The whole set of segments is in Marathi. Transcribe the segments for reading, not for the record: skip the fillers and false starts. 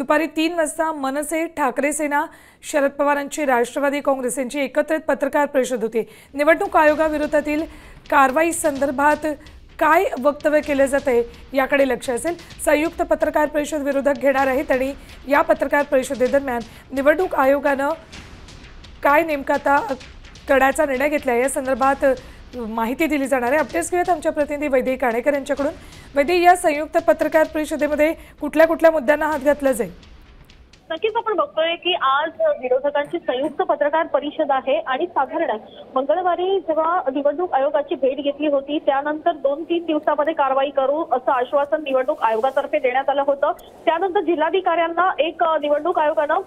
दुपारी 3 वाजता मनसे, ठाकरे सेना, शरद पवारांची राष्ट्रवादी काँग्रेस यांची एकत्रित पत्रकार परिषद होती। निवडणूक आयोगाविरोधातील कारवाई संदर्भात काय वक्तव्य केले जाते याकडे लक्ष असेल। संयुक्त पत्रकार परिषद विरोधक घेणार आहेत आणि या पत्रकार परिषदेदरम्यान निवडणूक आयोगाने काय नेमका आता करण्याचा निर्णय घेतला या संदर्भात माहिती दिली जाणार आहे। अपडेट्स घेऊयात आमच्या प्रतिनिधी वैदेही काणेकर यांच्याकडून। वैदेही, या संयुक्त पत्रकार परिषदेमध्ये कुठल्या मुद्द्यांना हात घातला जाईल? नक्कीच आपण बघतोय की आज विरोधकांची संयुक्त पत्रकार परिषद आहे आणि साधारण मंगळवारी जेव्हा निवडणूक आयोगाची भेट घेतली होती त्यानंतर 2-3 दिवसांमध्ये कारवाई करू असं आश्वासन निवडणूक आयोगातर्फे देण्यात आलं होतं। त्यानंतर जिल्हाधिकाऱ्यांना एक निवडणूक आयोगानं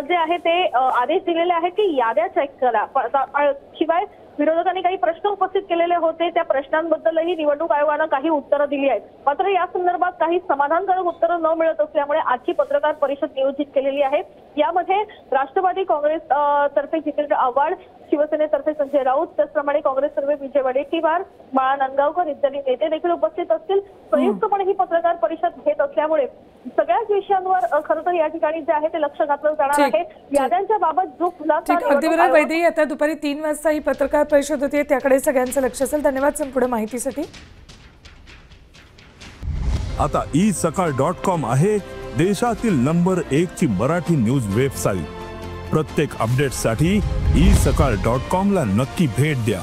जे आहे ते आदेश दिलेले आहेत की याद्या चेक करा। शिवाय विरोधकांनी काही प्रश्न उपस्थित केलेले होते, त्या प्रश्नांबद्दलही निवडणूक आयोगानं काही उत्तरं दिली आहेत। मात्र या संदर्भात काही समाधानकारक उत्तरं न मिळत असल्यामुळे आजची पत्रकार परिषद नियोजित केलेली आहे। यामध्ये राष्ट्रवादी काँग्रेस तर्फे जितेंद्र आव्हाड, शिवसेनेतर्फे संजय राऊत, त्याचप्रमाणे काँग्रेसतर्फे विजय वडेट्टीवार, बाळा नांदगावकर इत्यादी नेते देखील उपस्थित असतील। संयुक्तपणे ही पत्रकार परिषद घेत असल्यामुळे सगळ्याच विषयांवर खरं तर या ठिकाणी जे आहे ते लक्ष घातलं जाणार आहे। याद्यांच्या बाबत जो खुलासा अगदी बरोबर वैदेही, आता दुपारी 3 वाजता ही पत्रकार परिषद होती, त्याकडे सगळ्यांचं लक्ष असेल। धन्यवाद संपूर्ण माहितीसाठी। आता isakal.com आहे देशातील नंबर 1 ची मराठी न्यूज वेबसाईट। प्रत्येक अपडेटसाठी isakal.com ला नक्की भेट द्या।